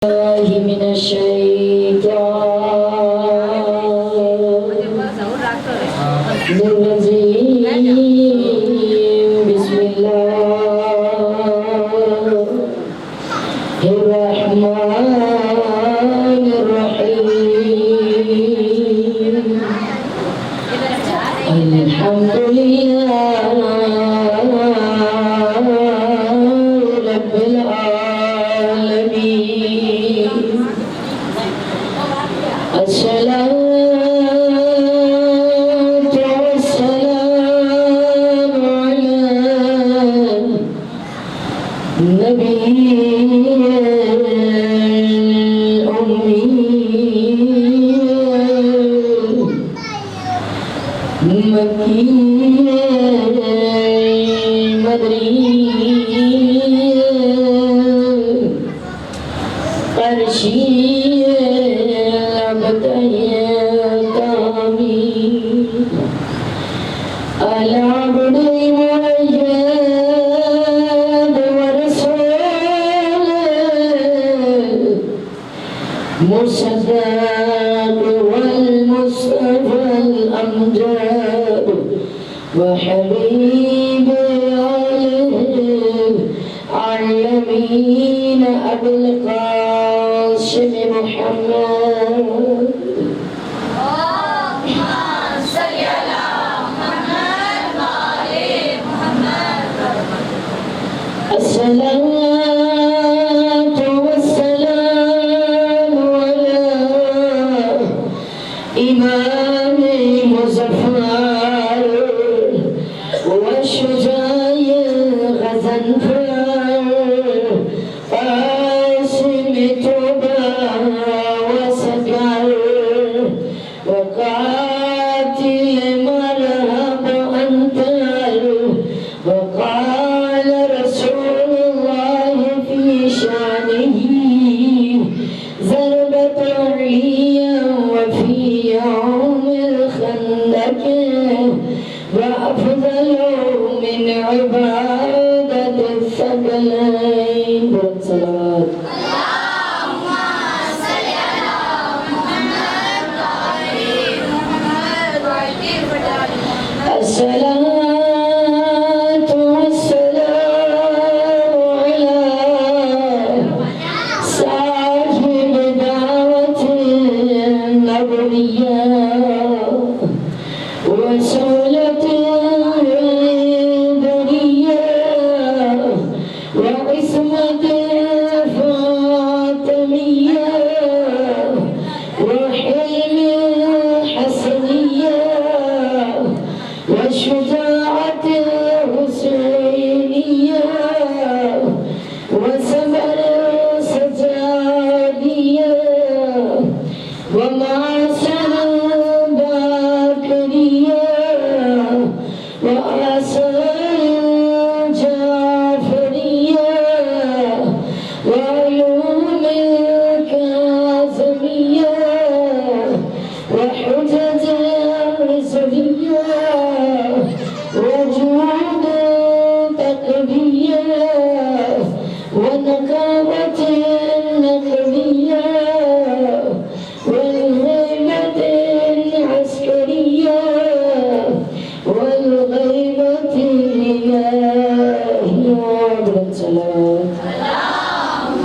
الله من الشيطان الرجيم بسم الله الرحمن الرحيم الحمد لله رب العالمين الصلاة والسلام على النبي الأمي مكي مدري قرشي العبد المؤيد ورسوله مصدق والمصطفى الأمجاد وحبيب العالمين أبو القاسم محمد الصلاة والسلام على إمام مظفر والشجاع الغزنفر قاسم توبة وسكر وقاتل مرهب أنتر وقال رسول الله في شانه ضربة عليا وفي يوم الخندق وأفضل من عبادة الثقلين بالصلاة اللهم صل على محمد وآل محمد الصلاة والسلام على صاحب دعوة النبوية وسولة البرية وعصمة الفاطمية وحلم الحسنية والشجاعة الحسينية وسمر السجادية ومعسر الباكرية وآثار الجعفرية وعلوم الكاظمية وحجج الرسولية وجود تقوية ونقابة النقلية والهيبة العسكرية والغيبة الإلهية بالصلاة اللهم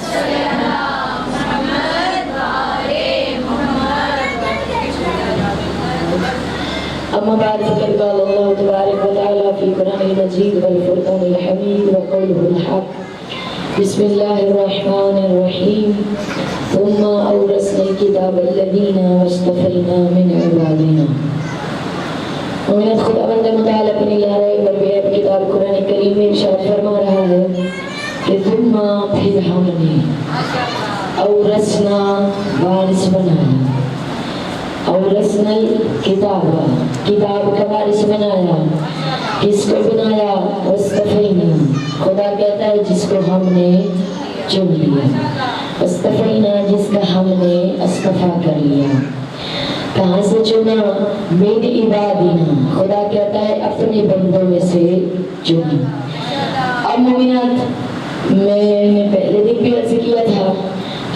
صل على محمد وآل محمد أما بعد فقد قال الله تبارك وتعالى في القرآن المجيد والفرقان الحميد وقوله الحق بسم الله الرحمن الرحيم ثم أورثنا الكتاب الذين اصطفينا من عبادنا مومنات خداوند متعال اپنی لہرائی بربیت کتاب قرآن کریم میں ارشاد فرما رہا ہے کہ ثم پھر ہم نے اورثنا وارث بنایا اورثنا الکتاب کتاب کا وارث بنایا کس کو بنایا واصطفینا خدا کہتا ہے جس کو ہم نے چن لیا واصطفینا جس کا ہم نے اصطفیٰ کر لیا کہاں سے چنا من عبادنا خدا کہتا ہے اپنے بندوں میں سے چنا اب مومنات میں نے پہلے دن بھی عرض کیا تھا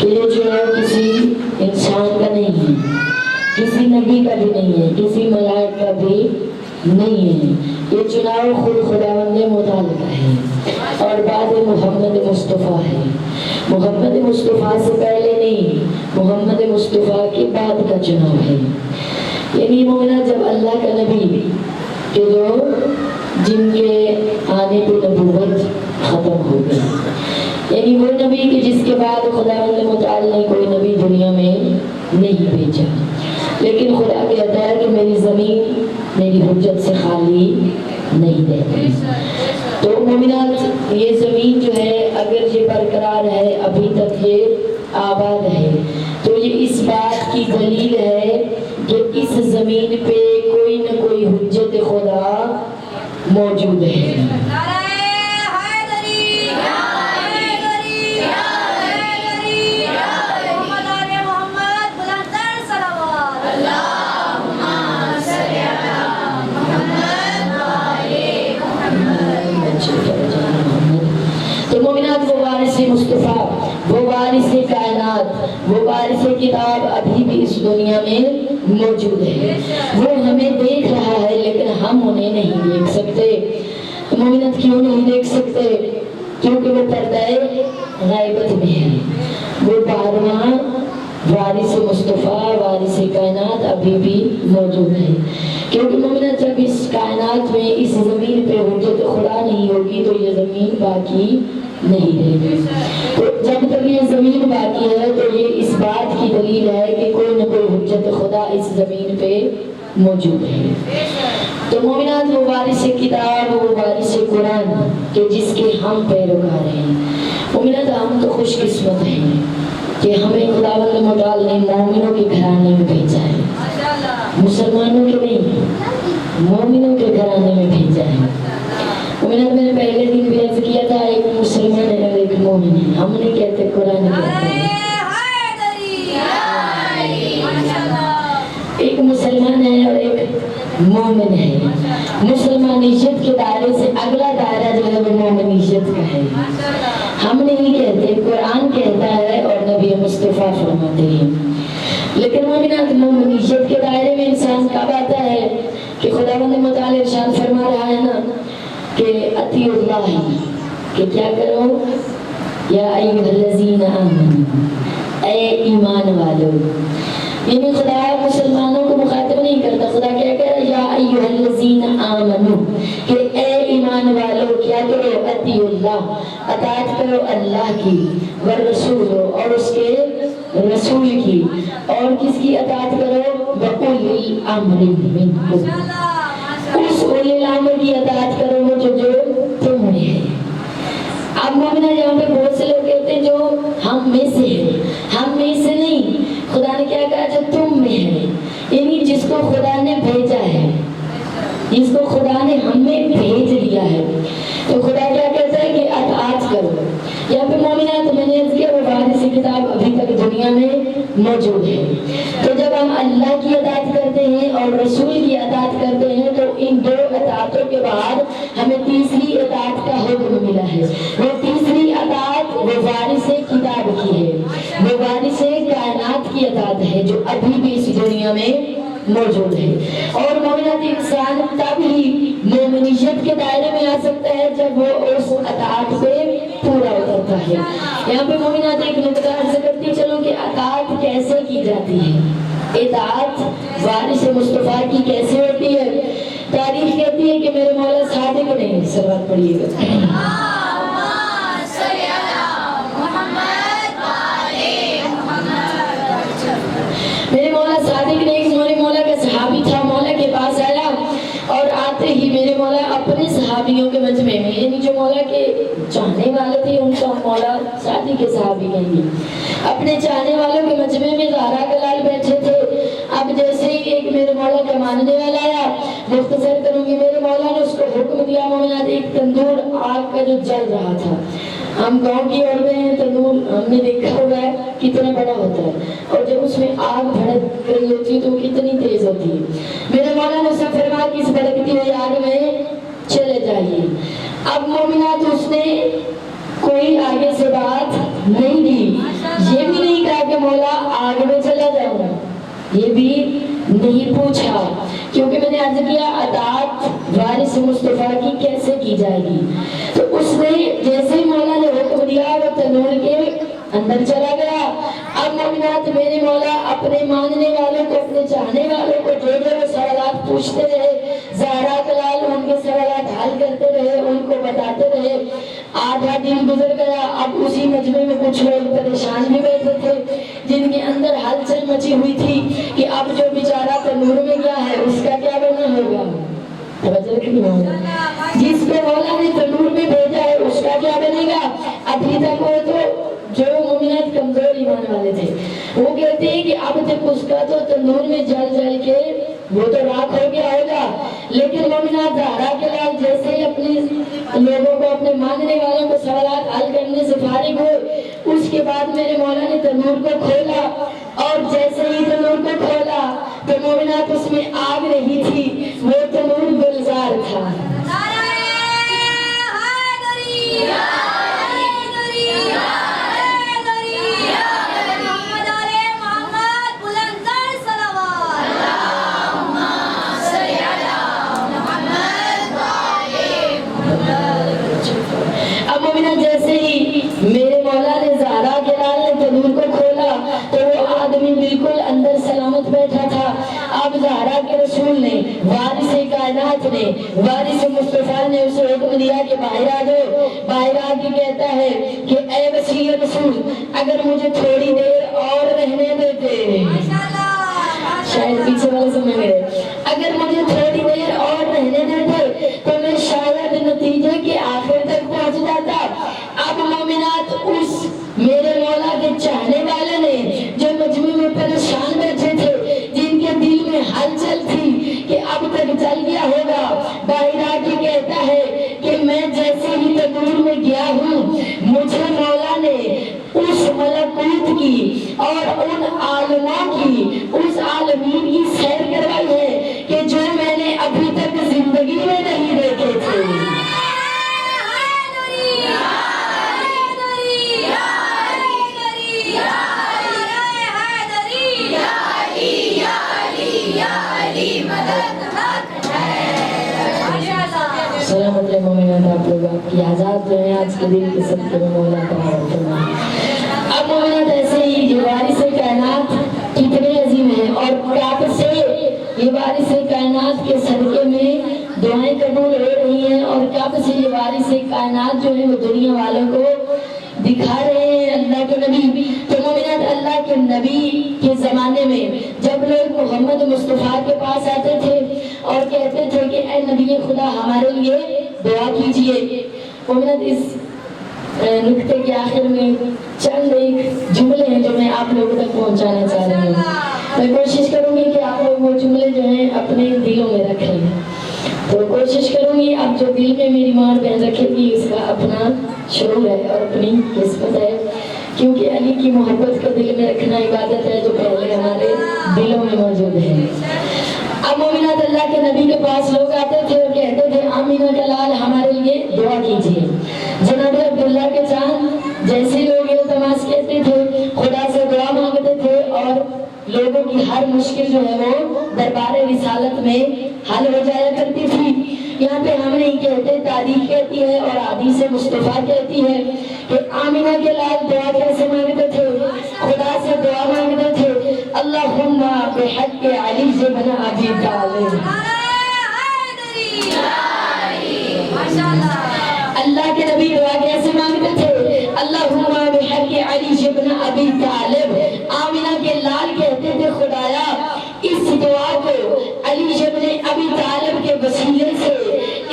کہ یہ چناؤ کسی انسان کا نہیں ہے، کسی نبی کا بھی نہیں ہے، کسی ملائک کا بھی نہیں ہے، یہ چناؤ خود خداوند متعال کا ہے اور بعد محمد مصطفیٰ ہے۔ محمد مصطفیٰ سے پہلے نہیں، محمد مصطفیٰ کے بعد کا چناؤ ہے۔ یعنی مومنہ جب اللہ کا نبی کہ جو جن کے آنے پہ نبوت ختم ہو گئی، یعنی وہ نبی کہ جس کے بعد خداوند متعال نے کوئی نبی دنیا میں نہیں بھیجا، لیکن خدا کہتا ہے کہ میری زمین میری حجت سے خالی نہیں رہتی۔ تو مومنات یہ زمین جو ہے اگر یہ برقرار ہے، ابھی تک یہ آباد ہے، تو یہ اس بات کی دلیل ہے کہ اس زمین پہ کوئی نہ کوئی حجت خدا موجود ہے۔ تو مومنات وہ وارث مصطفیٰ، وہ وارث کائنات، وہ وارث کتاب ابھی بھی اس دنیا میں موجود ہے۔ وہ ہمیں دیکھ رہا ہے لیکن ہم انہیں نہیں دیکھ سکتے۔ مومنات کیوں نہیں دیکھ سکتے؟ کیونکہ وہ پردہ غیبت میں ہے۔ وہ 12واں وارث مصطفیٰ، وارث کائنات ابھی بھی موجود ہے۔ کیونکہ مومنات جب اس کائنات میں اس زمین پہ حجت خدا نہیں ہوگی تو یہ زمین باقی نہیں رہے گی۔ تو جب تک یہ زمین باقی ہے تو یہ اس بات کی دلیل ہے کہ کوئی نہ کوئی حجت خدا اس زمین پہ موجود ہے۔ تو مومنات وہ وارث کتاب، وہ وارث قرآن کہ جس کے ہم پیروکار ہیں۔ مومنات ہم تو خوش قسمت ہیں کہ ہمیں خداوند متعال نے مومنوں کے گھرانے میں بھیجا ہے، مسلمانوں کے نہیں، مومنوں کے گھرانے میں بھیجا ہے۔ مومنات میں نے پہلے دن بھی عرض کیا تھا ایک مسلمان ہے اور ایک مومن ہے، ہم نہیں کہتے قرآن کہتا ہے۔ ایک مسلمان ہے اور ایک مومن ہے۔ مسلمانیت کے دائرے سے اگلا دائرہ جو ہے وہ مومنیت کا ہے۔ ہم نہیں کہتے، قرآن کہتا ہے اور نبی مصطفیٰ فرماتے ہیں۔ لیکن مومنات مومنیت کے دائرے میں انسان کب آتا ہے کہ خداوند متعال ارشاد فرما رہا ہے نا کہ اطیعوا اللہ، کہ کیا کرو، یا ایھا الذین آمنوا، اے ایمان والو۔ یعنی خدا مسلمانوں کو مخاطب نہیں کرتا، خدا کیا کہہ رہا ہے، یا ایھا الذین آمنوا، کہ اے ایمان والو کیا کرو، اطیعوا اللہ، اطاعت کرو اللہ کی، والرسول، اور اس کے رسول کی، اور کس کی اطاعت کرو، وَأُولِي الْأَمْرِ مِنْکُمْ، اس اولی الامر کی اطاعت کرو وہ جو تم میں ہے۔ اب مومنہ یہاں پہ بہت سے لوگ کہتے ہیں جو ہم میں سے ہیں، ہم میں سے نہیں، خدا نے کیا کہا جو تم میں ہے، یعنی جس کو خدا نے بھیجا ہے، جس کو خدا نے ہمیں بھیج لیا ہے۔ تو خدا کیا کہتا ہے کہ اطاعت کرو۔ یہاں پہ مومنات میں نے عرض کیا وہ وارث کتاب ابھی تک دنیا میں موجود ہے۔ تو جب ہم اللہ کی اطاعت کرتے ہیں اور رسول کی اطاعت کرتے ہیں تو ان دو اطاعتوں کے بعد ہمیں تیسری اطاعت کا حکم ملا ہے۔ وہ تیسری اطاعت وہ وارث کتاب کی ہے، وہ وارث کائنات کی اطاعت ہے جو ابھی بھی اس دنیا میں موجود ہے۔ اور مومنات انسان تب ہی مومنیت کے دائرے میں آ سکتا ہے جب وہ اس اطاعت پہ پورا اترتا ہے۔ یہاں پہ مومنات ایک نقطہ عرض کرتی چلو کہ اطاعت کیسے کی جاتی ہے، اطاعت وارث مصطفیٰ کی کیسے ہوتی ہے۔ تاریخ کہتی ہے کہ میرے مولا صادق نے، سلوات پڑھیے گا، میرے مولا صادق نے، ایک میرے مولا کا صحابی تھا، مولا کے پاس آیا اور آتے ہی میرے مولا اپنے صحابیوں کے مجمع میں، یعنی جو مولا کے چاہنے والے تھے ان کو مولا صادق کے صحابی کہیں گے، اپنے چاہنے والوں کے مجمع میں زہرا کا لال بیٹھے تھے۔ اب جیسے ہی ایک میرے مولا کا ماننے والا آیا، مختصر کروں گی، میرے مولا نے اس کو حکم دیا، مومنات ایک تندور آگ کا جو جل رہا تھا، ہم گاؤں کی عورتیں ہیں، تندور ہم نے دیکھا ہوگا ہے کتنا بڑا ہوتا ہے اور جب اس میں آگ بھڑک رہی ہوتی ہے تو وہ کتنی تیز ہوتی ہے۔ میرے مولا نے اسے فرمایا کہ اس بھڑکتی ہوئی آگ میں چلے جائیے۔ اب مومنات اس نے کوئی آگے سے بات نہیں کی، یہ بھی نہیں یہ بھی نہیں پوچھا، کیونکہ میں نے عرض کیا اطاعت وارث مصطفیٰ کی کیسے کی جائے گی، تو اس نے جیسے ہی مولا نے حکم دیا وہ تنور کے اندر چلا گیا۔ اب مومنات میرے مولا اپنے ماننے والوں کو، اپنے چاہنے والوں کو جو جو وہ سوالات پوچھتے رہے، زہرا کلال ان کے سوالات حل کرتے رہے، ان کو بتاتے رہے۔ آدھا دن گزر گیا، اب اسی مجمع میں کچھ لوگ پریشان بھی بیٹھے تھے جن کے اندر ہلچل مچی ہوئی تھی کہ اب جو بیچارہ تنور میں گیا ہے اس کا کیا بنا ہوگا، جس کو مولا نے تنور میں بھیجا ہے اس کا کیا بنے گا۔ ابھی تک وہ تو جو مومنات کمزور ایمان والے تھے وہ کہتے ہیں کہ اب تک اس کا تو تنور میں جل جل کے وہ تو راکھ ہو گیا ہوگا، لیکن مومنات زہرا کے لال جیسے ہی اپنے لوگوں کو، اپنے ماننے والوں کو سوالات حل کرنے سے فارغ ہوئے، اس کے بعد میرے مولا نے تنور کو کھولا، اور جیسے ہی تنور کو کھولا تو مومنات اس میں آگ نہیں تھی، وہ تنور گلزار تھا۔ اب مومنات جیسے ہی میرے مولا نے زہرا کے لال نے تنور کو کھولا تو وہ آدمی بالکل اندر سلامت بیٹھا تھا۔ اب زہرا کے رسول نے، وارث کائنات نے، وارث مصطفیٰ نے اسے حکم دیا کہ باہر آ جاؤ۔ باہر آ کے کہتا ہے کہ اے وسیع رسول اگر مجھے تھوڑی دیر اور رہنے دیتے، شاید پیچھے والے سمجھ گئے، اگر مجھے تھوڑی دیر اور رہنے دیتے تو میں شاید نتیجے کے آخر تک پہنچ جاتا۔ اب مومنات اس میرے مولا کے چاہنے والے نے جو مجمع میں پریشان بیٹھے تھے، جن کے دل میں ہلچل تھی کہ اب تک چل گیا ہوگا، باہر آ کے کہتا ہے کہ میں جیسے ہی تنور میں گیا ہوں مجھے مولا نے اس ملکوت کی اور ان عالموں کی، اس عالمین کی سیر کروائی ہے کہ جو میں نے ابھی تک زندگی میں نہیں دیکھے تھے۔ سلام علیہ مومنات، آپ لوگ آپ کی آزاد جو ہے آج کے دن کے صدقے میں مولا کرام فرمائے۔ اب مومنات ایسے ہی یہ وارث کائنات کتنے عظیم ہیں، اور کعب سے یہ وارث کائنات کے صدقے میں دعائیں قبول ہو رہی ہیں، اور کعب سے یہ وارث کائنات جو ہے وہ دنیا والوں کو دکھا رہے ہیں اللہ کے نبی۔ تو مومنات اللہ کے نبی کے زمانے میں جب لوگ محمد مصطفیٰ کے پاس آتے تھے اور کہتے تھے کہ اے نبی خدا ہمارے لیے دعا کیجئے، مومنات اس نکتے کے آخر میں چند ایک جملے ہیں جو میں آپ لوگوں تک پہنچانا چاہ رہی ہوں۔ میں کوشش کروں گی کہ آپ لوگ وہ جملے جو ہیں اپنے دلوں میں رکھیں، تو کوشش کروں گی اب جو دل میں میری ماں بہن رکھے گی اس کا اپنا شعور ہے اور اپنی قسمت ہے، کیونکہ علی کی محبت کو دل میں رکھنا عبادت ہے جو پہلے ہمارے دلوں میں موجود ہے۔ اب مومنات اللہ کے نبی کے پاس لوگ آتے تھے اور کہتے تھے آمینہ کا لال ہمارے لیے دعا کیجیے۔ جناب عبداللہ کے چاند جیسے لوگ التماس کہتے تھے، خدا سے دعا مانگتے تھے، اور لوگوں کی ہر مشکل جو ہے وہ دربار رسالت میں حل ہو جایا کرتی تھی۔ یہاں پہ ہم نہیں کہتے، تاریخ کہتی ہے اور حدیث مصطفیٰ کہتی ہے کہ آمینہ کے لال دعا کیسے مانگتے تھے، خدا سے دعا مانگتے تھے، اللہم بحق علی بن ابی طالب۔ اللہ کے نبی دعا کیسے مانگتے تھے، اللہم بحق علی بن ابی طالب۔ آمینہ کے لال کہتے تھے خدایا اس دعا کو علی بن ابی طالب کے وسیلے سے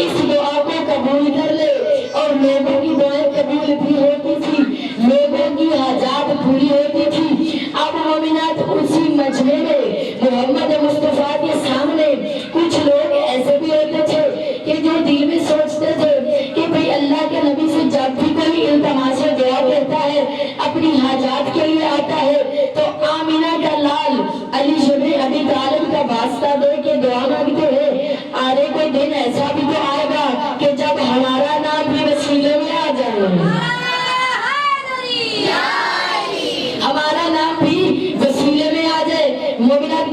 اس دعا کو قبول کر لے، اور لوگوں کی دعائیں قبول بھی ہوتی تھی، لوگوں کی حاجات پوری ہوتی تھی۔ اب مومنات اسی مجمع میں محمد مصطفیٰ کے سامنے کچھ لوگ ایسے بھی ہوتے تھے کہ جو دل میں سوچتے تھے کہ بھئی اللہ کے نبی سے جب بھی کوئی التماس دعا کرتا ہے، اپنی حاجات کے لیے آتا ہے، تو آمینہ کا لال علی بن ابی طالب کا واسطہ دے کے دعا مانگتے ہیں، آرے کوئی دن ایسا بھی تو آئے گا کہ جب ہمارا نام بھی وسیلے میں آ جائے، ہمارا نام بھی وسیلے میں آ جائے۔ مومنات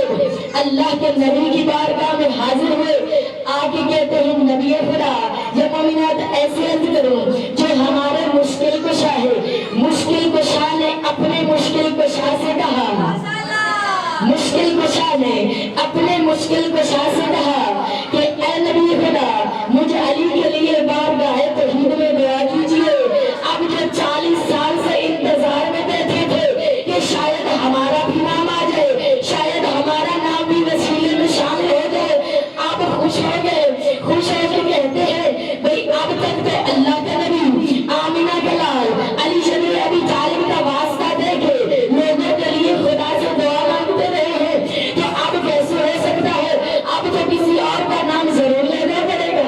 طالب اللہ کے نبی کی بارگاہ میں حاضر ہوئے، آگے کہتے ہیں نبی خدا یا مومنات ایسے عرض کرو جو ہمارے مشکل کشا ہے۔ مشکل کشا نے اپنے مشکل کشا سے کہا، مشکل کشا نے اپنے مشکل کشا سے کہا کہ اے نبی خدا مجھے علی کے لیے بارگاہ توحید میں دعا کیجیے۔ اب جو 40 سال سے انتظار میں بیٹھے تھے کہ شاید ہمارا بھی نام آ جائے، شاید ہمارا نام بھی وسیلے میں شامل ہو جائے، آپ خوش ہو گئے، خوش ہو کے کہتے ہیں بھئی اب تک تو اللہ کا نبی آمینہ کا لال علی شبیر ابی طالب کا واسطہ دے کے لوگوں کے لیے خدا سے دعا مانگتے رہے ہیں، تو اب کیسے ہو سکتا ہے؟ اب تو کسی اور کا نام ضرور لینا پڑے گا،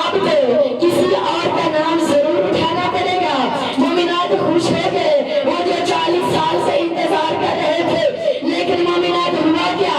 اب تو کسی اور کا نام ضرور اٹھانا پڑے گا۔ مومنات خوش ہو گئے، وہ جو 40 سال سے انتظار کر رہے تھے، لیکن مومنات ہوا کیا؟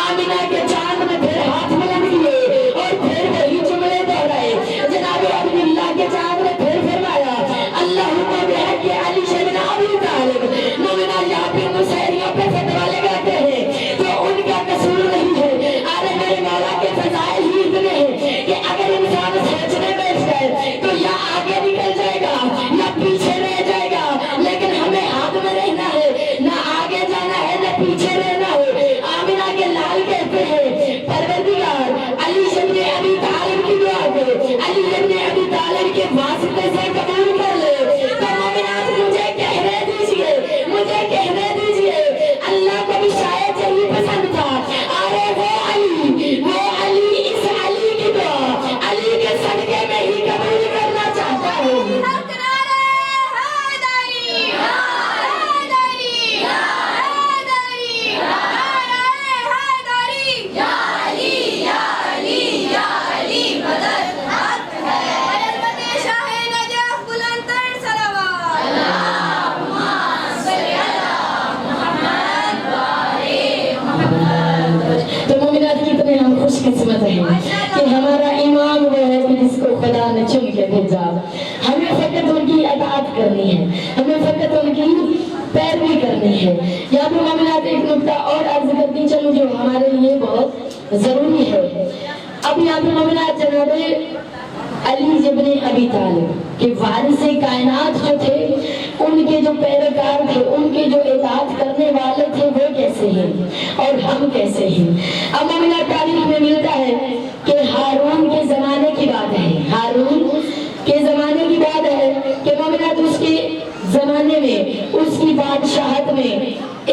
آمینہ کے چاند میں پھر ہاتھ بلند کیے اور پھر وہی جملے دہرائے۔ جناب عبداللہ کے چاند نے پھر فرمایا اللہم بحق علی بن ابی طالب۔ مومنات یہاں پہ نصیریوں پہ فتویٰ لگاتے ہیں تو ان کا قصور نہیں ہے، ارے میرے مولا کے فضائل ہی اتنے ہیں کہ اگر انسان سوچنے بیٹھ جائے تو یا آگے نکل جائے گا یا پیچھے رہ جائے گا، لیکن ہمیں ہاتھ میں رہنا ہے، نہ آگے جانا ہے نہ پیچھے رہنا ہے۔ آمینہ کے لال کہتے ہیں پروردگار علی بن ابی طالب کی دعا کو علی بن ابی طالب کے واسطے سے قبول کر لے۔ تو مومنات مجھے کہنے دیجئے، مجھے کہنے دیجئے اللہ کو بھی شاید یہی پسند تھا، ارے وہ علی اس علی کی دعا علی کے صدقے میں ہی قبول کرنا چاہتا ہوں۔ تو مومنات کتنے ہم خوش قسمت ہیں کہ ہمارا امام وہ ہے کہ جس کو خدا نے چن کے بھیجا۔ ہمیں فقط ان کی اطاعت کرنی ہے، ہمیں فقط ان کی پیروی کرنی ہے۔ یہاں پہ مومنات ایک نکتہ اور عرض کرتی چلوں جو ہمارے لیے بہت ضروری ہے۔ اب یہاں پہ مومنات جناب علی بن ابی طالب کہ وارث کائنات جو تھے، ان کے جو پیروکار تھے، ان کے جو اطاعت کرنے والے تھے، وہ کیسے ہیں اور ہم کیسے ہیں؟ اب مومنہ تاریخ میں ملتا ہے کہ ہارون کے زمانے کی بات ہے، ہارون کے زمانے کی بات ہے کہ مومنہ اس کے زمانے میں، اس کی بادشاہت میں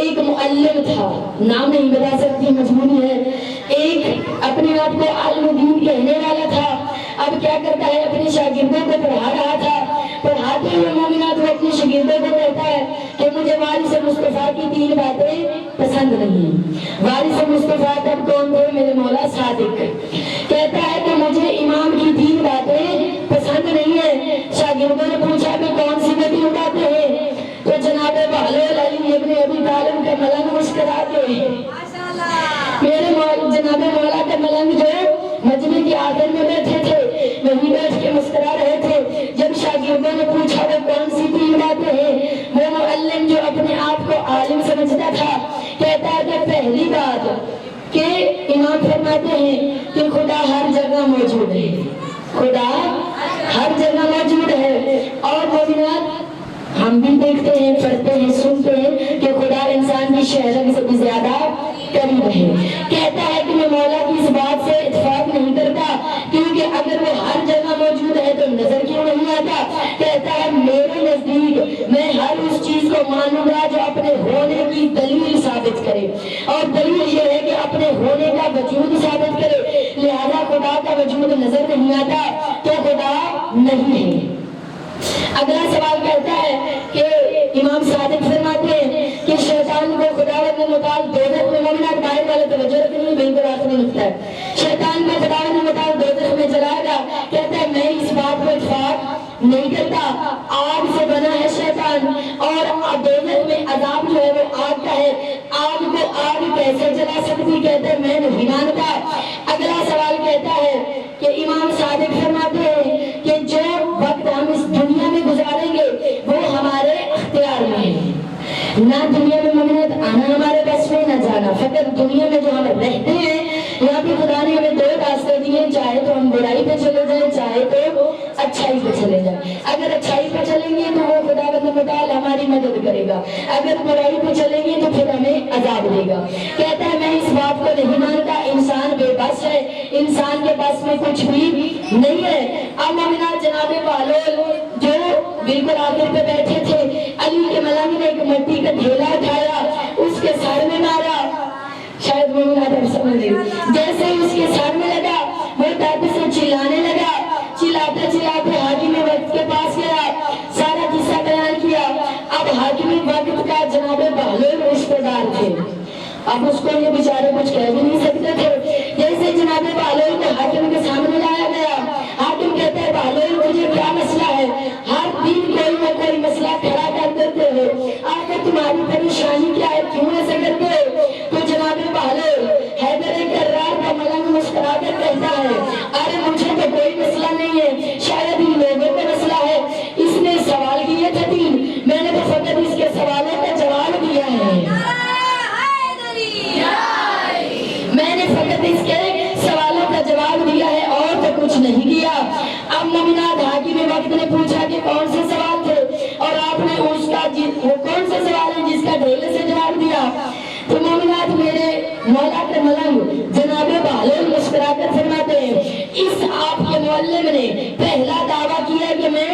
ایک معلم تھا، نام نہیں بتا سکتی مجبوری ہے، ایک اپنے آپ کو عالم دین کہنے والا تھا۔ اب کیا کرتا ہے، اپنے شاگردوں کو پڑھا رہا تھا، پڑھاتے ہوئے مومنات وہ اپنے شاگردوں کو کہتا ہے کہ مجھے وارث مصطفیٰ کی 3 باتیں پسند نہیں۔ وارث مصطفیٰ تب کون تھے؟ میرے مولا صادق۔ کہتا ہے کہ مجھے امام کی 3 باتیں پسند نہیں ہیں۔ شاگردوں نے پوچھا کہ کون سی باتیں باتیں ہیں؟ تو جناب بہلول علی بن ابی طالب کا ملنگ مسکراتے ہیں، میرے جناب مولا کا ملنگ جو مجمع کی آخر میں بیٹھے تھے، وہیں بیٹھ کے مسکرا رہے تھے۔ جب شاگردوں نے پوچھا وہ کون سی 3 باتیں ہیں، وہ معلم جو اپنے آپ کو عالم سمجھتا تھا کہتا ہے کہ پہلی بات کہ امام فرماتے ہیں کہ خدا ہر جگہ موجود ہے، خدا ہر جگہ موجود ہے۔ اور مومنات ہم بھی دیکھتے ہیں، پڑھتے ہیں، سنتے ہیں کہ خدا انسان کی شہرت سے بھی زیادہ قریب ہے۔ کہتا ہے کہ میں مولا کی اس بات سے اتفاق نہیں کرتا کیونکہ اگر وہ ہر جگہ موجود ہے تو نظر کیوں نہیں آتا؟ کہتا ہے میرے نزدیک میں ہر اس چیز کو مانوں گا جو اپنے ہونے کی دلیل ثابت کرے، اور دلیل یہ ہے کہ اپنے ہونے کا وجود ثابت کرے۔ لہذا خدا کا وجود نظر نہیں آتا تو خدا نہیں ہے۔ اگلا سوال کہتا ہے کہ امام صادق فرماتے ہیں کہ شیطان کو خداوند نے متعلق دوزخ میں، مومنات باہر والے توجہ رکھنی بالکل آخری نقطہ ہے، شیطان کو خداوند نے متعلق دوزخ میں جلائے گا۔ کہتا ہے میں اس بات کو اتفاق نہیں کرتا، آگ سے بنا ہے شیطان، اور دوزخ میں عذاب جو ہے وہ آگ کا ہے، آگ کو آگ کیسے جلا سکتی؟ کہتے ہیں میں نہیں مانتا۔ اگلا سوال کہتا ہے کہ امام صادق فرماتے ہیں کہ جو وقت ہم اس دنیا میں گزاریں گے وہ ہمارے اختیار میں ہے، نہ دنیا میں مومنات آنا ہمارے بس میں، نہ جانا، فقط دنیا میں جو ہم رہتے ہیں یہاں پہ خدا نے ہمیں دو راستے دیے، چاہے تو ہم برائی پہ چلے جائیں، چاہے تو اچھائی پہ چلے جائیں۔ اگر اچھائی پہ چلیں گے تو وہ خدا متعال ہماری مدد کرے گا، اگر برائی پہ چلیں گے تو پھر ہمیں عذاب دے گا۔ کہتا ہے میں اس بات کو نہیں مانتا، انسان بے بس ہے، انسان کے بس میں کچھ بھی نہیں ہے۔ اب مومنات جناب بہلول جو بالکل آخر پہ بیٹھے تھے، علی کے ملنگ نے ایک مٹی کا ڈھیلا اٹھایا، اس کے سر میں مارا، شاید مومنات اب سمجھ لیں، جیسے ہی اس کے سر میں لگا وہ درد سے چلانے لگا، چلاتے چلاتے حاکم وقت کے پاس گیا، سارا قصہ بیان کیا۔ اب حاکم وقت کا جناب بہلول رشتہ دار تھے، اب اس کو یہ بیچارے کچھ کہہ بھی نہیں سکتے تھے۔ جیسے جناب بہلول کو حاکم کے سامنے لایا گیا، حاکم کہتا ہے بہلول مجھے کیا مسئلہ ہے؟ ہر دن کوئی نہ کوئی مسئلہ کھڑا کر دیتے ہو، آخر تمہاری پریشانی کیا ہے، کیوں ایسا کرتے ہو؟ تو جناب بہلول حیدر کرار کا ملنگ مسکرا کر کہتا ہے ارے مجھے تو کوئی مسئلہ نہیں ہے، شاید ان لوگوں کا مسئلہ ہے، اس نے سوال کیے تھے تین، میں نے تو فقط اس کے سوالوں کا جواب دیا ہے، میں نے فقط اس کے سوالوں کا جواب دیا ہے اور تو کچھ نہیں کیا۔ اب مومنات حاکم وقت نے پوچھا کہ کون سے سوال تھے اور آپ نے اس کا وہ کون سے سوال ہے جس کا ڈھیلے سے جواب دیا؟ تو مومنات میرے مولا کے ملنگ جناب بہلول مسکرا کر فرماتے ہیں اس آپ کے معلم نے پہلا دعویٰ کیا کہ میں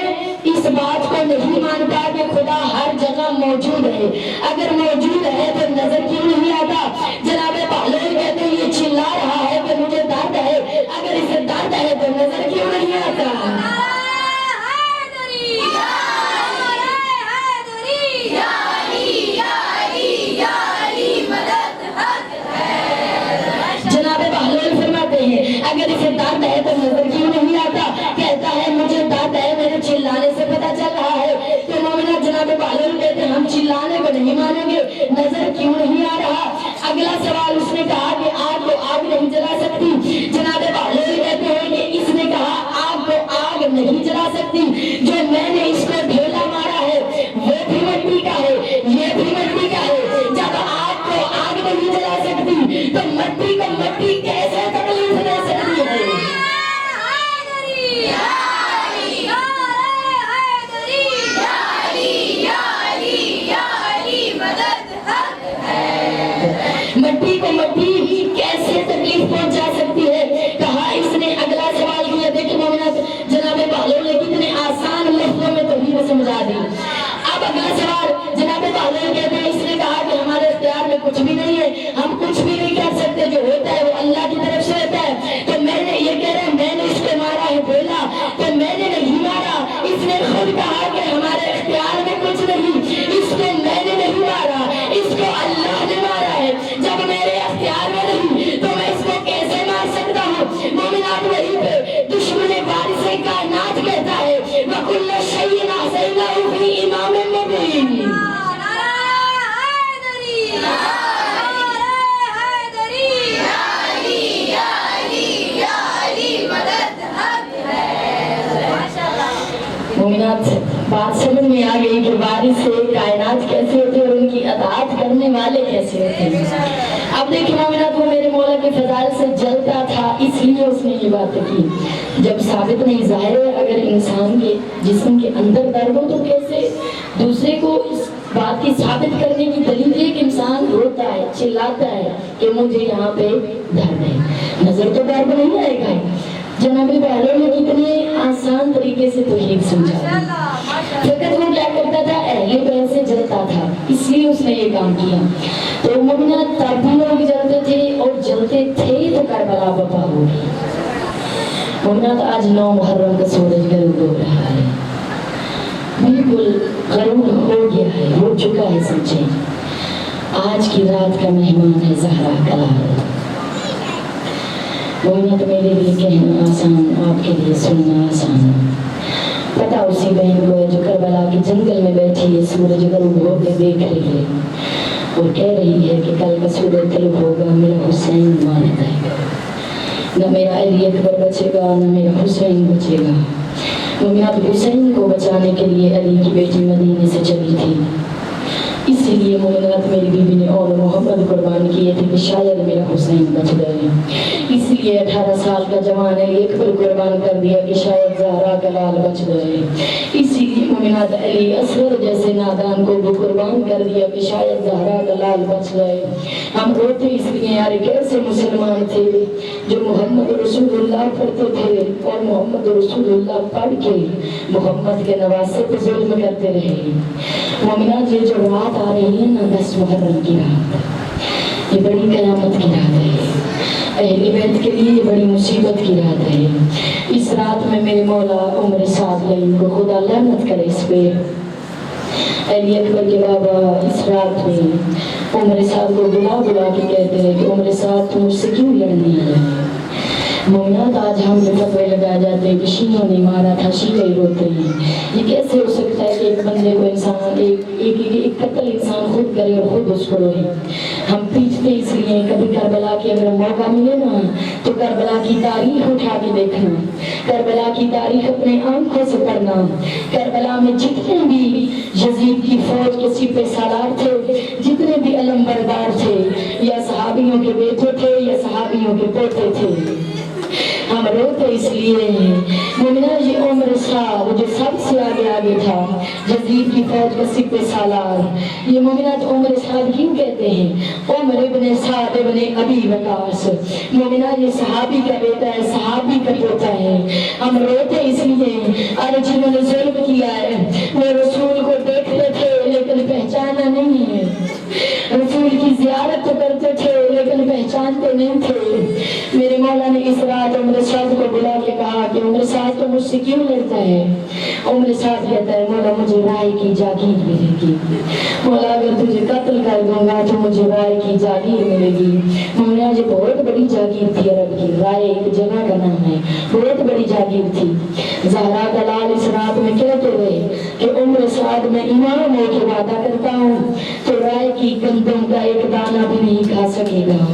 اس بات کو نہیں مانتا کہ خدا ہر جگہ موجود ہے، اگر موجود ہے تو نظر کیوں نہیں آتا؟ جناب بہلول کہتے ہیں یہ چلا رہا ہے کہ مجھے درد ہے، اگر اسے درد ہے تو نظر کیوں نہیں آتا؟ جناب بہلول فرماتے ہیں اگر اسے درد ہے تو نظر کیوں نہیں آتا؟ کہتا ہے مجھے درد ہے، میرے چلانے سے پتہ چل رہا ہے۔ تو مومنات جناب بہلول کہتے ہیں ہم چلانے کو نہیں مانیں گے، نظر کیوں نہیں آ رہا؟ اگلا سوال اس نے کہا کہ آگ کو آگ نہیں جلا سکتی، جناب بہلول کہتے ہیں کہ اس نے کہا آگ کو آگ نہیں جلا سکتی، جو میں نے اس کو ڈھیلا مارا ہے وہ بھی مٹی کا ہے، یہ بھی مٹی کا ہے، جب آگ کو آگ نہیں جلا سکتی تو مٹی کو مٹی کیسے تکلیف دے سکتی ہے؟ مٹی کو مٹی کیسے تکلیف پہنچا سکتی ہے؟ کہا اس نے اگلا سوال کیا، دیکھیں مومنات جناب بہلول نے کتنے آسان لفظوں میں توحید سمجھا دی۔ اب اگلا سوال جناب بہلول کہتے ہیں اس نے کہا کہ ہمارے اختیار میں کچھ بھی نہیں ہے، ہم کچھ بھی نہیں کر سکتے، جو ہوتا ہے وہ اللہ کی طرف سے ہوتا ہے۔ تو میں نے یہ کہہ رہا میں نے اس کو مارا ہے، بولا تو میں نے نہیں مارا، اس نے خود کہا کہ ہمارے اختیار میں کچھ نہیں، اس کو میں نے نہیں مارا، اس کو اللہ نے مارا ہے، جب میرے اختیار میں نہیں تو میں اس کو کیسے مار سکتا ہوں؟ مومنات وہی پہ دشمن وارث کائنات کہتا ہے وَكُلَّ شَيْءٍ أَحْصَيْنَاهُ فِي إِمَامٍ مُبِينٍ۔ مومنات بات سمجھ میں آ گئی کہ وارث کائنات کیسے ہوتے ہیں اور ان کی اطاعت کرنے والے کیسے ہوتے ہیں۔ اب دیکھیں مومنات وہ میرے مولا کے فضائل سے جلتا تھا، اس لیے اس نے یہ بات کی۔ جب ثابت نہیں ظاہر ہے اگر انسان کے جسم کے اندر درد ہو تو کیسے دوسرے کو اس بات کی ثابت کرنے کی دلیل یہ کہ انسان روتا ہے، چلاتا ہے کہ مجھے یہاں پہ درد ہے، نظر تو درد نہیں آئے گا۔ جناب بہلول نے کتنے آسان طریقے سے توحید سمجھا، فقط وہ کیا کرتا تھا اہل بیت سے جلتا تھا، اس لیے اس نے یہ کام کیا۔ تو مومنات تب بھی لوگ جلتے تھے اور جلتے تھے تو کربلا بپا ہوگی۔ مومنات آج 9 محرم کا سورج غروب ہو رہا ہے، بالکل غروب ہو گیا ہے، ہو چکا ہے، سمجھیں آج کی رات کا مہمان ہے زہرا کلال۔ مومنات میرے لیے کہنا آسان، آپ کے لیے سننا آسان، پتہ اسی بہن کو ہے جو کربلا کے جنگل میں بیٹھی ہے، سورج غروب ہو کے دیکھ رہی ہے اور کہہ رہی ہے کہ کل کا سورج طلوع ہوگا، میرا حسین مار جائے گا، نہ میرا علی اکبر بچے گا نہ میرا حسین بچے گا۔ مومنات حسین کو بچانے کے لیے علی کی بیٹی مدینے سے چلی تھی، اس اسی لیے مومنات میری بیوی نے اور محمد قربان کیے تھے کہ شاید میرا حسین بچ گئے، اس لیے 18 سال کا جوان علی اکبر قربان کر دیا کہ شاید زہرا کا لال بچ گئے، اسی لیے مومنات علی اصغر جیسے نادان کو بھی قربان کر دیا کہ شاید زہرا کا لال بچ گئے۔ ہم روتے اس لیے یار کیسے مسلمان تھے جو محمد رسول اللہ پڑھتے تھے اور محمد رسول اللہ پڑھ کے محمد کے نواسے پہ ظلم کرتے رہے۔ مومنات یہ جو رات آ رہی ہے نا 10 محرم کی رات، یہ بڑی قیامت کی رات ہے، اہل بیت کے لیے یہ بڑی مصیبت کی رات ہے۔ اس رات میں میرے مولا عمر سعد لئی کو خدا لعنت کرے اس پہ، علی اکبر کے بابا اس رات میں عمر سعد کو بلا بلا کے کہتے ہیں کہ عمر سعد تم مجھ سے کیوں لڑنے آئے؟ مومنات آج ہم جو فتوے لگا جاتے ہیں کہ شیعوں نے مارا تھا، شیعہ روتے ہیں، یہ کیسے ہو سکتا ہے کہ ایک بندے کو انسان ایک قتل انسان خود کرے اور خود اس کو روئے؟ ہم پیچھتے اس لیے کبھی کربلا کی اگر موقع ملے نا تو کربلا کی تاریخ اٹھا کے دیکھنا، کربلا کی تاریخ اپنے آنکھوں سے پڑھنا، کربلا میں جتنے بھی یزید کی فوج کے سپہ سالار تھے، جتنے بھی علم بردار تھے، یا صحابیوں کے بیٹے تھے یا صحابیوں کے پوتے تھے، ہم روتے اس لیے ہیں۔ مومنہ یہ عمر سعد جو سب سے آگے آگے تھا، یزید کی فوج کا سپہ سالار، یہ مومنات عمر سعد کیوں کہتے ہیں؟ عمر ابن سعد ابن ابی وقاص، مومنہ یہ صحابی کا بیٹا ہے، صحابی کا پوتا ہے۔ ہم روتے اس لیے اور جنہوں نے ظلم کیا ہے وہ رسول کو دیکھتے تھے لیکن پہچانا نہیں ہے، رسول کی زیارت کرتے تھے لیکن پہچانتے نہیں تھے۔ میرے مولا نے اس رات عمر سعد کو بلا کے کہا کہ عمر سعد تو مجھ سے کیوں لڑتا ہے؟ عمر سعد کہتا ہے مولا مجھے رائے کی جاگیر ملے گی، مولا اگر تجھے قتل کر دوں گا تو مجھے رائے کی جاگیر ملے گی۔ مولا یہ بہت بڑی جاگیر تھی، عرب کی رائے ایک جگہ کا نام ہے، بہت بڑی جاگیر تھی۔ زہرا کا لال اس رات میں کہتے رہے کہ عمر سعد میں امام ہو کے وعدہ کرتا ہوں تو رائے کی گندم کا ایک دانہ بھی نہیں کھا سکے گا۔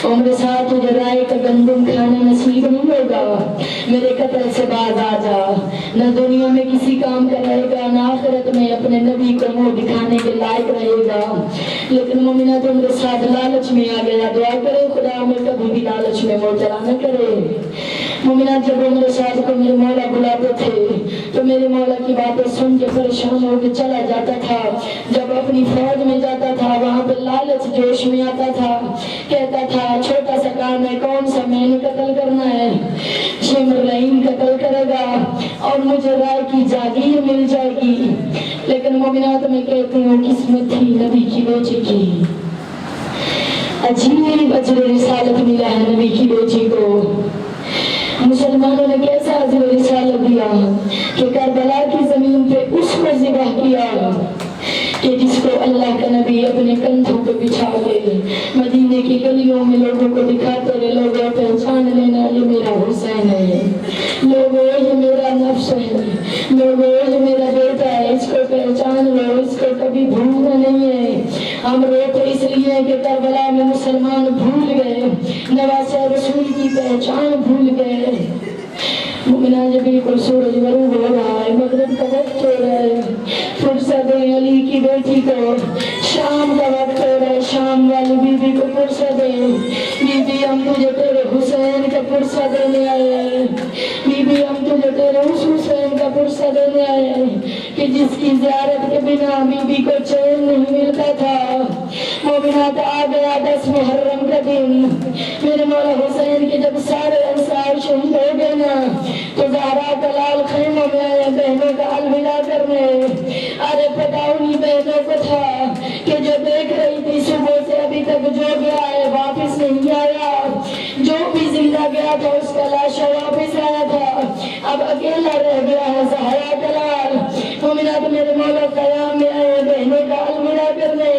عمر سعد تجھے رائے کا گندم کھانا نصیب نہیں ہوگا، میرے قتل سے باز آ جا، نہ دنیا میں کسی کام کا رہے گا نہ آخرت میں اپنے نبی کو منہ دکھانے کے لائق رہے گا۔ لیکن مومنات عمر سعد لالچ میں آ گیا، دعا کرے خدا ہمیں کبھی بھی لالچ میں مبتلا نہ کرے۔ مومنات جب عمر سعد کو میرے مولا بلاتے تھے تو میرے مولا کی باتیں سن کے پریشان ہو کے چلا جاتا تھا، جب اپنی فوج میں جاتا تھا وہاں پہ لالچ جوش میں آتا تھا، کہتا تھا چھوٹا سا کام ہے، کون سا میں نے قتل کرنا ہے، شمرلین قتل کرے گا اور مجھے رائے کی جاگیر مل جائے گی۔ لیکن مومنات میں کہتی ہوں قسمت تھی نبی کی بیٹی کی، عجیب اجر رسالت ملا ہے نبی کی بیٹی کو۔ مسلمانوں نے کیسا عزم رسالت دیا کہ کربلا کی زمین پہ اس کو ذبح کیا کہ جس کو اللہ کا نبی اپنے کندھوں پہ بچھا کے مدینے کی گلیوں میں لوگوں کو دکھاتے رہے، لوگوں پہچان لینا یہ میرا حسین ہے، لوگوں یہ میرا نفس ہے، لوگوں یہ میرا بیٹا ہے، اس کو پہچان لو، اس کو کبھی بھولنا نہیں ہے۔ ہم روتے اس لیے کہ کربلا میں مسلمان بھول گئے، نواسہ رسول کی پہچان بھول گئے۔ مومنہ جب بالکل سورج غروب ہو رہا ہے، مغرب کا وقت ہو رہا ہے، فرصت ہے علی کی بیٹی کو، شام کا وقت ہو رہا ہے، شام والی بی بی کو فرصت ہے، بی بی ہم تجھے تیرے حسین کا فرصت دینے آئے ہیں، بی بی ہم تجھے تیرے اس حسین کا فرصت دینے آئے ہیں کہ جس کی زیارت کے بنا بی بی کو چین نہیں ملتا تھا۔ مومنات آ گیا 10 محرم کا دن، میرے مولا حسین کے جب سارے انصار شہید ہو گئے نا تو زہرا کا لال خیموں میں آیا بہنوں کا الوداع کرنے۔ ارے پتا انہی بہنوں کو تھا کہ جو دیکھ رہی تھی صبح سے ابھی تک جو گیا ہے واپس نہیں آیا، جو بھی زندہ گیا تھا اس کا لاشا واپس آیا تھا، اب اکیلا رہ گیا ہے زہرا کا لال۔ مومنات میرے مولا قیام میں آئے بہنوں کا الوداع کرنے،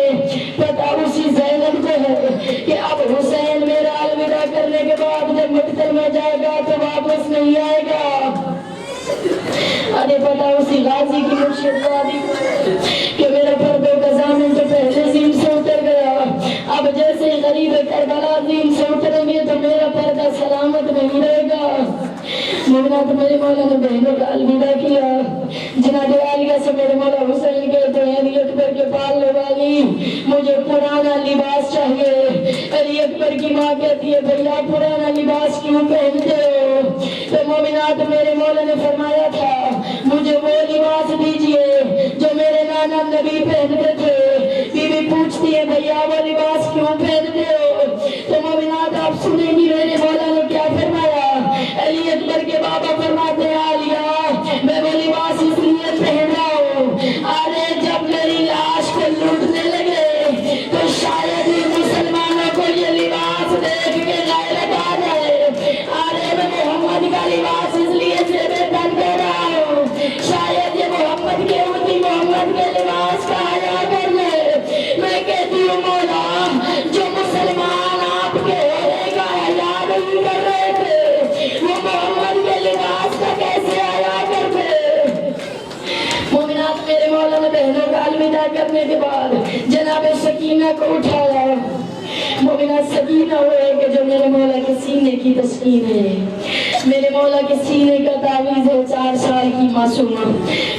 پتا اسی زینب کو ہے کہ اب حسین میرا الوداع کرنے کے بعد جب مقتل میں جائے گا تو واپس نہیں آئے گا۔ ارے پتا اسی غازی کی مرشد وادی کہ میرا پردوں کا ضامن تو پہلے زین سے اتر گیا، اب جیسے غریب کربلا زین سے اتریں گے تو میرا پردہ سلامت نہیں رہے گا۔ مومنات میرے مولا نے بہنوں کا الوداع کیا. جناب عالیہ سے میرے مولا حسین کہتے ہیں علی اکبر کے پالنے والی مجھے پرانا لباس چاہیے. علی اکبر کی ماں کہتی ہے بھیا پرانا لباس کیوں پہنتے ہو؟ تو مومنات میرے مولا نے فرمایا تھا مجھے وہ لباس دیجئے جو میرے نانا نبی پہنتے تھے. بی بی پوچھتی ہے بھیا وہ لباس کیوں پہنتے ہو؟ تو مومنات آپ سنیں گی میرے مولا نے کیا فرمایا. علی اکبر کے بابا فرماتے ہیں عالیہ میں وہ لباس اس لیے پہن رہا ہوں ارے جب میری لاش کو لوٹنے لگے تو شاید ہی مسلمانوں کو یہ لباس دیکھ کے غیرت آ جائے. ارے میں محمد کا لباس اس لیے جیبیں بند کر رہا ہوں شاید یہ محمد کے امتی محمد کے لباس کا حیا کر لے. میں کہتی ہوں مولا جو مسلمان آپ کے ہونے کا حیا نہیں کر رہے تھے وہ محمد کے لباس کا کیسے حیا کرتے. مومنات میرے مولا نے بہنوں کا الوداع کرنے کے بعد جناب سکینہ کو اٹھایا. مومنات سکینہ ہوئے کہ جو میرے مولا کے سینے کی تسکین ہے. میرے مولا کے سینے کا تعویذ ہے 4 سال کی معصومہ.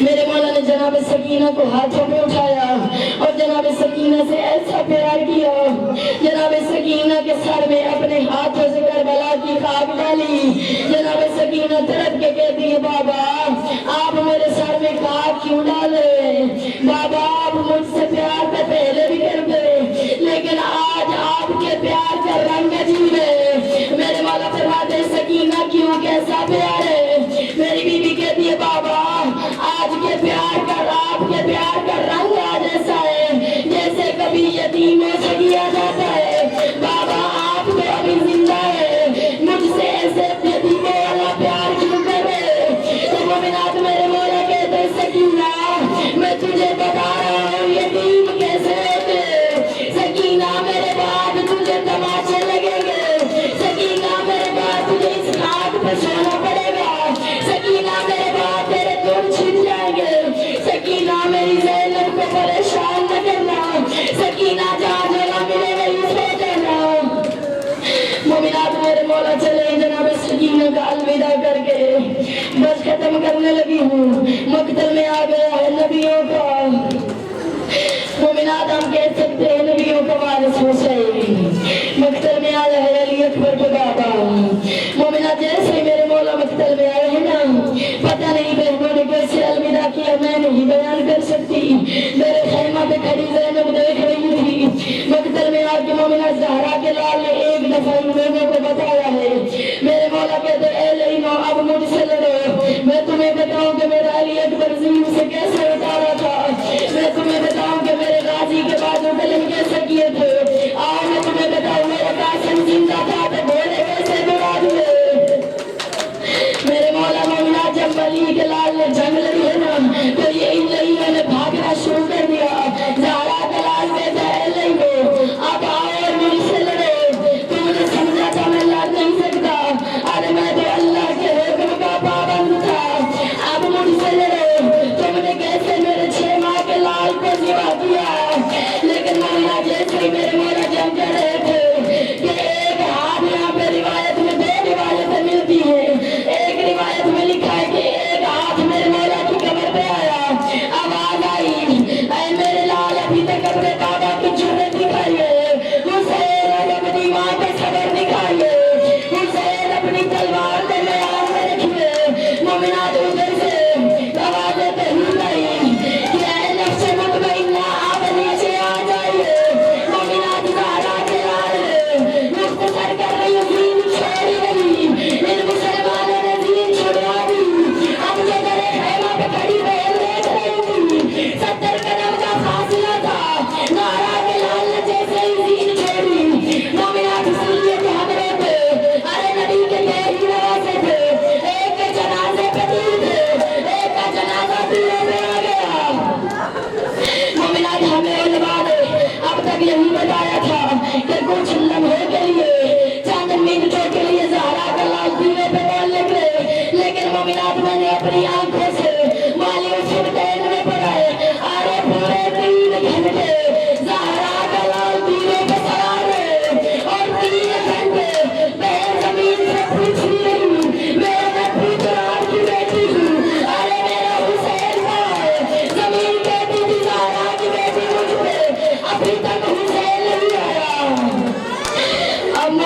میرے مولا نے جناب سکینہ کو ہاتھوں پہ اٹھایا اور جناب سکینہ سے ایسا پیار کیا. جناب سکینہ کے سر میں اپنے ہاتھوں سے کربلا کی خاک ڈالی. جناب سکینہ تڑپ کے کہتی ہے بابا آپ میرے سر میں خاک کیوں ڈالے؟ بابا آپ مجھ سے پیار تو پہلے بھی کرتے لیکن آج آپ کے پیار کا رنگ عجیب ہے. میرے مولا فرماتے ہیں سکینہ کیوں کیسا پیار ہے؟ میری بیوی کہتی ہے بابا آج کے پیار کا آپ کے پیار کا رنگ آج ایسا ہے جیسے کبھی یتیموں سے کیا جاتا ہے. بابا آپ تو ابھی زندہ ہے مجھ سے ایسے یتیموں والا پیار کیوں کرے؟ تو مومنات میرے مولا کہتے ہیں سکینہ میں تجھے بتا رہا ہوں یتیم کیسے ہوتے. سکینہ میرے بعد تجھے تماشے لگیں گے. سکینہ میرے بعد تجھے اس خاک پہ سونا پڑے گا. سکینہ میرے بعد تیرے دور چھن جائیں گے. سکینہ میری زینب کو پریشان نہ کرنا. سکینہ جہاں جگہ ملے گا اس پہ جانا. مومنات میرے مولا چلے جناب سکینہ کا الوداع کر کے بس ختم کرنے لگی ہوں. مقتل میں آ گیا ہے نبیوں کا. مومنات ہم کہہ سکتے ہیں نبیوں کا وارث حسین. مقتل میں آیا ہے علی اکبر کے بابا. مومنات جیسے ہی میرے مولا مقتل میں آئے ہیں نا پتہ نہیں بہنوں نے کیسے الوداع کیا میں نہیں بیان کر سکتی. میرے خیمہ پہ کھڑی زینب دیکھ رہی تھی. مقتل میں آ کے مومنات زہرا کے لال نے ایک دفعہ ان لوگوں کو بتایا ہے. میرے مولا کہتے اے لینو اب مجھ سے لڑو. میں تمہیں بتاؤں کہ میرا علی اکبر زمین سے کیسے اتارا تھا. میں تمہیں بتاؤں کہ میرے غازی کے بعد قلم کیسے کیے تھے. آج میں تمہیں بتاؤں میرا قاسم زندہ تھا تو گھوڑے کیسے دوڑا دیے. میرے مولا مومنات جب علی کے لال نے جنگ لڑی ہے نا تو یہ ان لڑیوں نے بھاگنا شروع کر دیا. زہرا کا لال کہتا ہے لینو اب آؤ اور مجھ سے لڑو. تم نے سمجھا تھا میں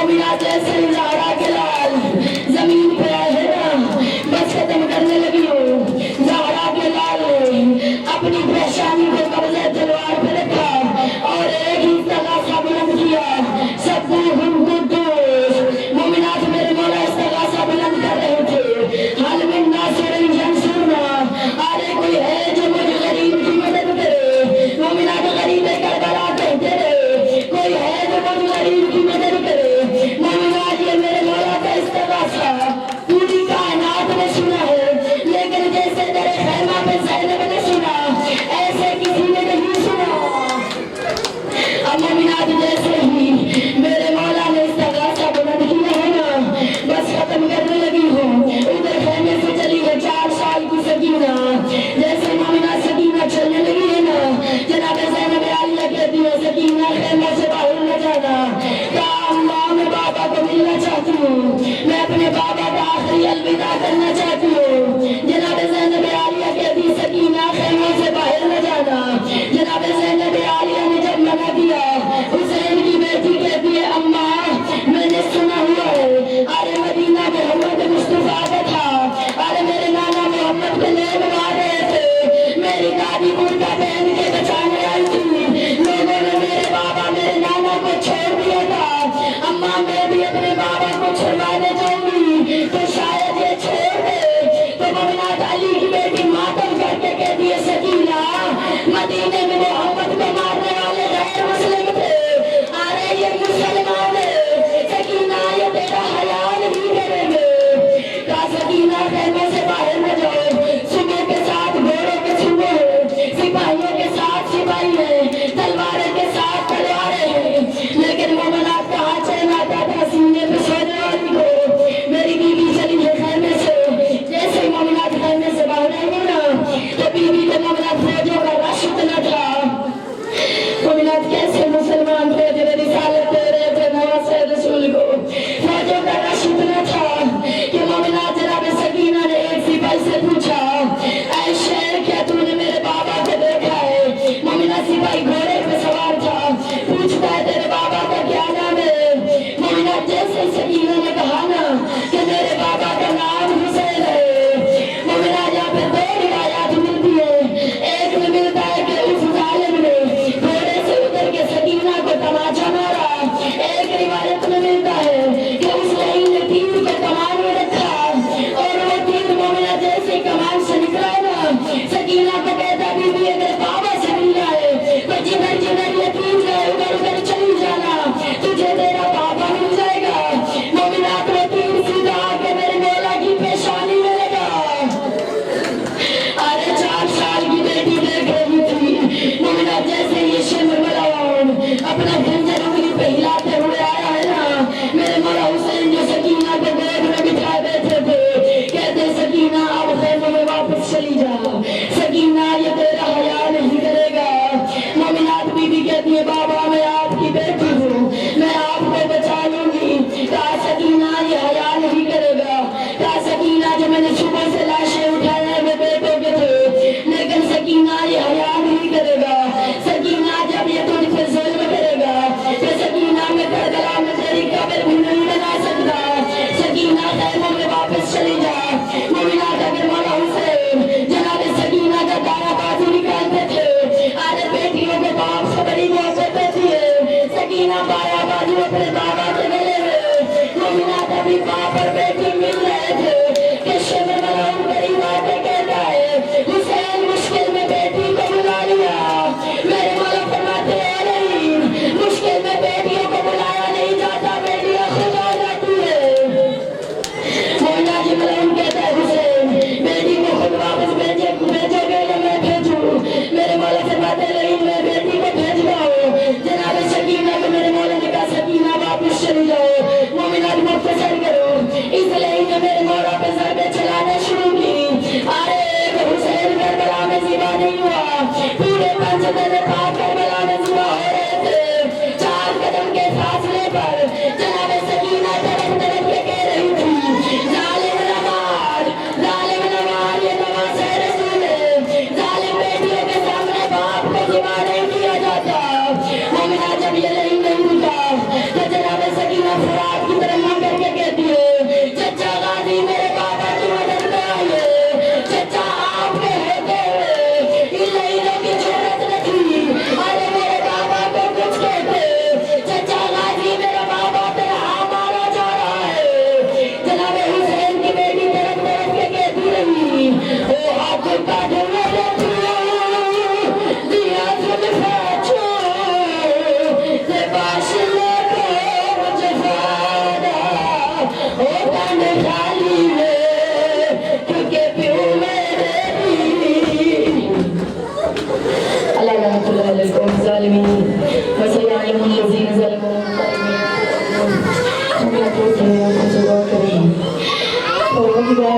مومنات جیسے زہرا کے لال زمین پہ آئے ہیں نا بس ختم کرنے لگی ہوں زہرا کے لال نے اپنی پریشانی کو قبضہ تلوار پہ رکھا اور ایک ہی استغاثہ بلند کیا سبوہم قدوس مومنات میرے مولا استغاثہ بلند کر رہے تھے حال من ناصر ینصرنا آرے کوئی ہے جو مجھ غریب کی مدد کرے مومنات غریب کربلا کہتے رہے کوئی ہے جو مجھ غریب کی مدد کرے مومنات یہ میرے مولا کا استغاثہ پوری کائنات نے سنا ہے لیکن جیسے تیرے خیمہ میں زینب نے سنا ایسے کسی نے نہیں سنا اب مومنات جیسے ہی میرے مولا نے استغاثہ بلند کیا ہے نا بس ختم کرنے لگی ہوں ادھر خیمے سے چلی ہے 4 سال کی سکینہ جیسے مومنات سکینہ چلنے لگی ہے نا جناب زینب عالیہ کہتی ہے سکینہ خیمہ سے باہر نہ جانا کہا اماں میں بابا کو ملنا چاہتی ہوں میں اپنے بابا کا آخری الوداع کرنا چاہتی ہوں جناب زینب عالیہ کہتی سکینہ خیمہ سے باہر نہ جانا جناب زینب عالیہ نے جب منع کیا حسین کی بیٹی کہتی ہے اماں میں نے سنا ہوا ہے ارے مدینہ محمد مصطفیٰ کا تھا ارے میرے نانا محمد کو لے مار رہے تھے میری دادی برقع پہن کے بچانے آئی تھی لوگوں نے میرے بابا میرے نانا کو چھوڑ دیا تھا اماں میں بھی اپنے بابا کو چھڑوانے جاؤں گی تو شاید یہ چھوڑ دے تو مومنات علی کی بیٹی ماتم کر کے کہتی ہے سکینہ مدینے میں محمد کو مارنے والے غیر مسلم تھے ارے یہ مسلمان ہے سکینہ یہ تیرا حیا نہیں کریں گے کہا سکینہ خیمے سے باہر نہ جاؤ صبح کے ساتھ گھوڑوں کے صبح ہے سپاہیوں کے ساتھ سپاہی ہے تلواریں کے ساتھ تلواریں ہیں لیکن مومنات کا ہاتھ چہراتا تھا سینے پہ سونے والی کو میری بیوی چلی ہے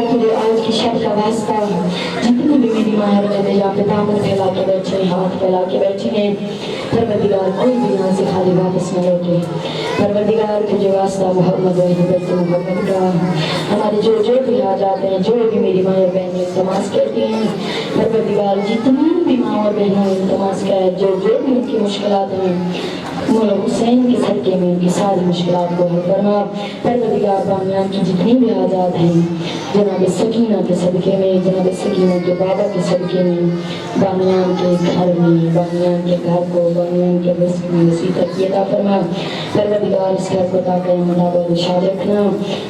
تجھے آج کی شب کا واسطہ جتنی بھی میری ماہر میں یا پہ دامن پھیلا کے بیٹھے ہاتھ پھیلا کے بیٹھے ہیں پروردگار کوئی بھی یہاں سے خالی واپس نہ لوٹے پروردگار تجھے واسطہ محمد و حضرت محمد کا ہمارے جو بھی حاجات ہیں جو بھی میری ماں اور بہنیں التماس کرتی ہیں پروردگار جتنی بھی ماں اور بہنوں التماس کا ہے جو بھی ان کی مشکلات ہیں مولا حسین کے صدقے میں ان کی ساری مشکلات کو حل کرنا پروردگار بامیان کی جتنی بھی حاجات ہیں جناب سکینہ کے صدقے میں جناب سکینہ کے بابا کے صدقے میں بامیان کے گھر میں بامیان کے گھر کو بامیان کے رزق میں اسی ترقی عطا فرما پروردگار اس گھر کو تا قیامت آباد و شاد رکھنا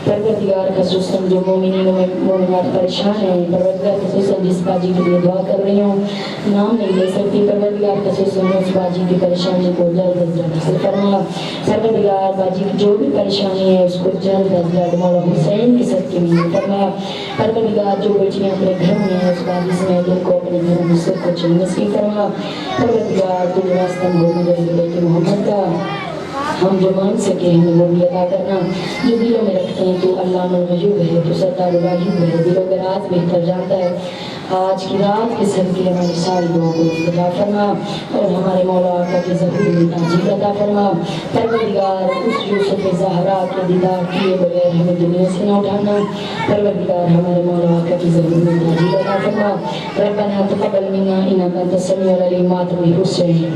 پروردگار خصوصاً جو مومنین و مومنات پریشان ہیں پروردگار خصوصاً جس باجی کے لیے دعا کر رہی ہوں نام نہیں لے سکتی پروردگار خصوصاً اس باجی کی پریشانی کو جلد از جلد حل فرما پروردگار باجی کی جو بھی پریشانی ہے اس کو جلد از جلد مولا حسین کے صدقے میں حل فرما پروردگار جو بیٹیاں اپنے گھر میں ہیں اس باجی سے دل کو اپنے گھروں میں سب کو چین نصیب فرما پروردگار تجھے واسطہ محمد کا ہم جو مانگ سکے ہمیں وہ بھی ادا کرنا جو دلوں میں رکھتے ہیں تو علامہ الغیوب ہے تو ستار الغیوب ہے دلوں کا راز بہتر جانتا ہے آج کی رات کے صدقے ہماری ساری دعاؤں کو عطا فرما اور ہمارے مولا آقا کے ظہور میں تاجیل عطا فرما پروردگار اس یوسف زہرا کے دیدار کیے بغیر ہمیں دنیا سے نہ اٹھانا پروردگار ہمارے مولا آقا کے ظہور میں تاجیل عطا فرما ربنا تقبل منا انک انت السمیع العلیم واتب حسین